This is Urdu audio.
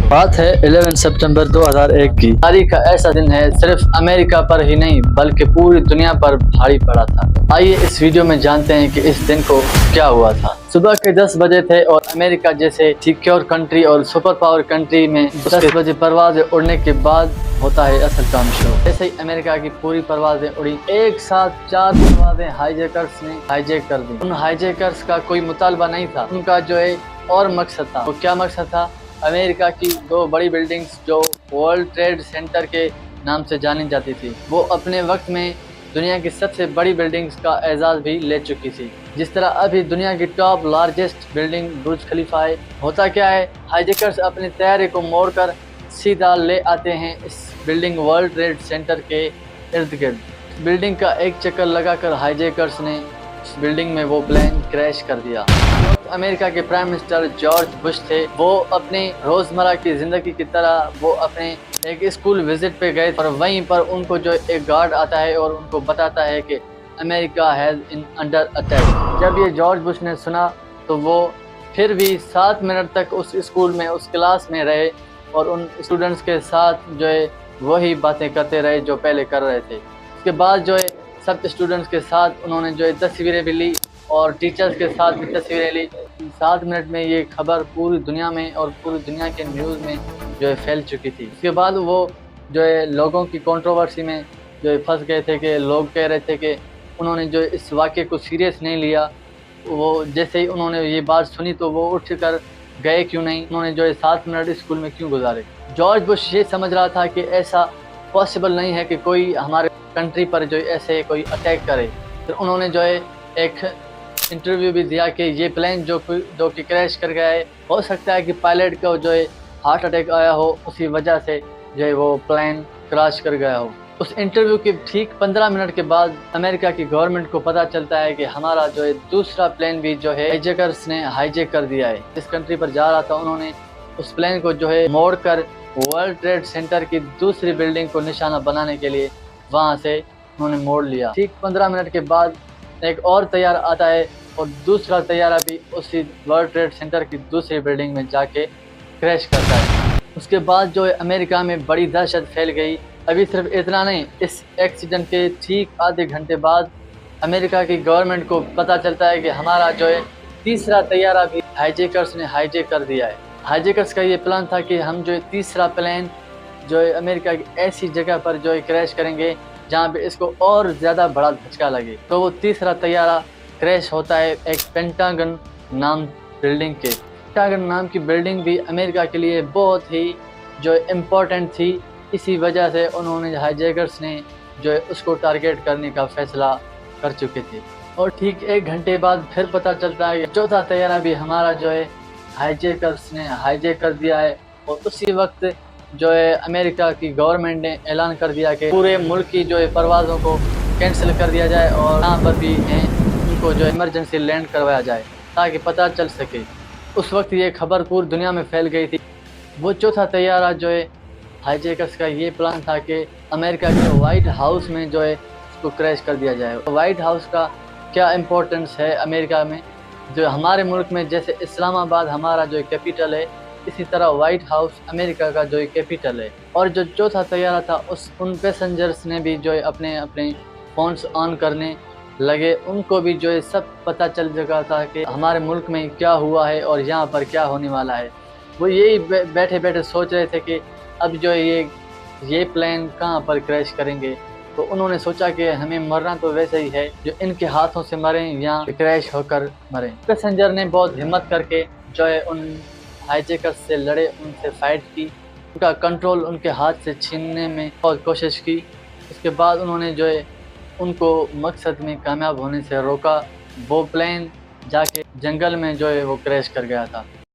بات ہے 11 سپتمبر 2001 کی۔ تاریخ کا ایسا دن ہے صرف امریکہ پر ہی نہیں بلکہ پوری دنیا پر بھاری پڑا تھا۔ آئیے اس ویڈیو میں جانتے ہیں کہ اس دن کو کیا ہوا تھا۔ صبح کے 10 بجے تھے اور امریکہ جیسے سیکیور کنٹری اور سپر پاور کنٹری میں 10 بجے پروازیں اڑنے کے بعد ہوتا ہے اصل کام شروع۔ جیسے ہی امریکہ کی پوری پروازیں اڑی، ایک ساتھ 4 پروازیں ہائی جیکرز نے ہائی جیک کر دی۔ ان ہائی جیکرز کا کوئی مطالبہ نہیں تھا، ان کا جو ہے اور مقصد تھا۔ وہ کیا مقصد تھا؟ امریکہ کی 2 بڑی بلڈنگز جو ورلڈ ٹریڈ سینٹر کے نام سے جانی جاتی تھی، وہ اپنے وقت میں دنیا کی سب سے بڑی بلڈنگز کا اعزاز بھی لے چکی تھی۔ جس طرح ابھی دنیا کی ٹاپ لارجسٹ بلڈنگ برج خلیفہ ہے، ہوتا کیا ہے، ہائی جیکرز اپنے طیارے کو موڑ کر سیدھا لے آتے ہیں اس بلڈنگ ورلڈ ٹریڈ سینٹر کے ارد گرد۔ بلڈنگ کا ایک چکر لگا کر ہائی جیکرز نے اس بلڈنگ میں وہ پلین کریش کر دیا۔ امریکہ کے پرائم منسٹر جارج بش تھے، وہ اپنی روزمرہ کی زندگی کی طرح وہ اپنے ایک اسکول وزٹ پہ گئے اور وہیں پر ان کو جو ایک گارڈ آتا ہے اور ان کو بتاتا ہے کہ امریکہ ہیز ان انڈر اٹیک۔ جب یہ جارج بش نے سنا تو وہ پھر بھی 7 منٹ تک اس اسکول میں اس کلاس میں رہے اور ان اسٹوڈنٹس کے ساتھ جو ہے وہی باتیں کرتے رہے جو پہلے کر رہے تھے۔ اس کے بعد جو ہے سب اسٹوڈنٹس کے ساتھ انہوں نے جو ہے تصویریں بھی لی اور ٹیچرز کے ساتھ بھی تصویریں لی۔ 7 منٹ میں یہ خبر پوری دنیا میں اور پوری دنیا کے نیوز میں جو ہے پھیل چکی تھی۔ اس کے بعد وہ جو ہے لوگوں کی کنٹروورسی میں جو ہے پھنس گئے تھے کہ لوگ کہہ رہے تھے کہ انہوں نے جو اس واقعے کو سیریس نہیں لیا۔ وہ جیسے ہی انہوں نے یہ بات سنی تو وہ اٹھ کر گئے کیوں نہیں، انہوں نے جو ہے 7 منٹ اسکول میں کیوں گزارے۔ جارج بش یہ سمجھ رہا تھا کہ ایسا پاسبل نہیں ہے کہ کوئی ہمارے کنٹری پر جو ایسے کوئی اٹیک کرے۔ پھر انہوں نے جو ہے ایک انٹرویو بھی دیا کہ یہ پلین جو کہ کریش کر گیا ہے، ہو سکتا ہے کہ پائلٹ کو جو ہے ہارٹ اٹیک آیا ہو، اسی وجہ سے جو ہے وہ پلین کریش کر گیا ہو۔ اس انٹرویو کے ٹھیک 15 منٹ کے بعد امریکہ کی گورنمنٹ کو پتہ چلتا ہے کہ ہمارا جو ہے دوسرا پلین بھی جو ہے ہائی جیکرز نے ہائی جیک کر دیا ہے۔ جس کنٹری پر جا رہا تھا انہوں نے اس پلین کو جو ہے موڑ کر ورلڈ ٹریڈ سینٹر کی دوسری بلڈنگ کو نشانہ بنانے کے لیے وہاں سے انہوں نے موڑ لیا۔ ٹھیک 15 منٹ کے بعد ایک اور طیارہ آتا ہے اور دوسرا طیارہ بھی اسی ورلڈ ٹریڈ سینٹر کی دوسری بلڈنگ میں جا کے کریش کرتا ہے۔ اس کے بعد جو ہے امریکہ میں بڑی دہشت پھیل گئی۔ ابھی صرف اتنا نہیں، اس ایکسیڈنٹ کے ٹھیک آدھے گھنٹے بعد امریکہ کی گورنمنٹ کو پتہ چلتا ہے کہ ہمارا جو ہے تیسرا طیارہ بھی ہائی جیکرز نے ہائی جیک کر دیا ہے۔ ہائی جیکرز کا یہ پلان تھا کہ ہم جو ہے تیسرا پلین جو ہے امریکہ کی ایسی جگہ پر جو ہے کریش کریں گے جہاں پہ اس کو اور زیادہ بڑا دھچکا لگے۔ تو وہ تیسرا طیارہ کریش ہوتا ہے ایک پینٹاگن نام بلڈنگ کے۔ پینٹاگن نام کی بلڈنگ بھی امریکہ کے لیے بہت ہی جو امپورٹنٹ تھی، اسی وجہ سے انہوں نے ہائی جیکرز نے جو ہے اس کو ٹارگیٹ کرنے کا فیصلہ کر چکے تھے۔ اور ٹھیک 1 گھنٹے بعد پھر پتہ چلتا ہے کہ چوتھا طیارہ بھی ہمارا جو ہے ہائی جیکرز نے ہائی جیک کر دیا ہے۔ اور اسی وقت جو ہے امریکہ کی گورنمنٹ نے اعلان کر دیا کہ پورے ملک کی جو ہے پروازوں کو کینسل کر دیا جائے اور یہاں پر بھی ہیں ان کو جو ہے ایمرجنسی لینڈ کروایا جائے تاکہ پتہ چل سکے۔ اس وقت یہ خبر پوری دنیا میں پھیل گئی تھی۔ وہ چوتھا طیارہ جو ہے ہائی جیکرز کا یہ پلان تھا کہ امریکہ کے وائٹ ہاؤس میں جو ہے اس کو کریش کر دیا جائے۔ وائٹ ہاؤس کا کیا امپورٹنس ہے امریکہ میں؟ جو ہمارے ملک میں جیسے اسلام آباد ہمارا جو کیپیٹل ہے، اسی طرح وائٹ ہاؤس امریکہ کا جو کیپیٹل ہے۔ اور جو چوتھا طیارہ تھا ان پیسنجرز نے بھی جو ہے اپنے فونز آن کرنے لگے، ان کو بھی جو ہے سب پتہ چل چکا تھا کہ ہمارے ملک میں کیا ہوا ہے اور یہاں پر کیا ہونے والا ہے۔ وہ یہی بیٹھے بیٹھے سوچ رہے تھے کہ اب جو ہے یہ پلین کہاں پر کریش کریں گے۔ تو انہوں نے سوچا کہ ہمیں مرنا تو ویسے ہی ہے، جو ان کے ہاتھوں سے مریں یا کریش ہو کر مریں۔ پیسنجر نے بہت ہمت کر کے جو ہے ان ہائی جیکرز سے لڑے، ان سے فائٹ کی، ان کا کنٹرول ان کے ہاتھ سے چھیننے میں بہت کوشش کی۔ اس کے بعد انہوں نے جو ہے ان کو مقصد میں کامیاب ہونے سے روکا۔ وہ پلین جا کے جنگل میں جو ہے وہ کریش کر گیا تھا۔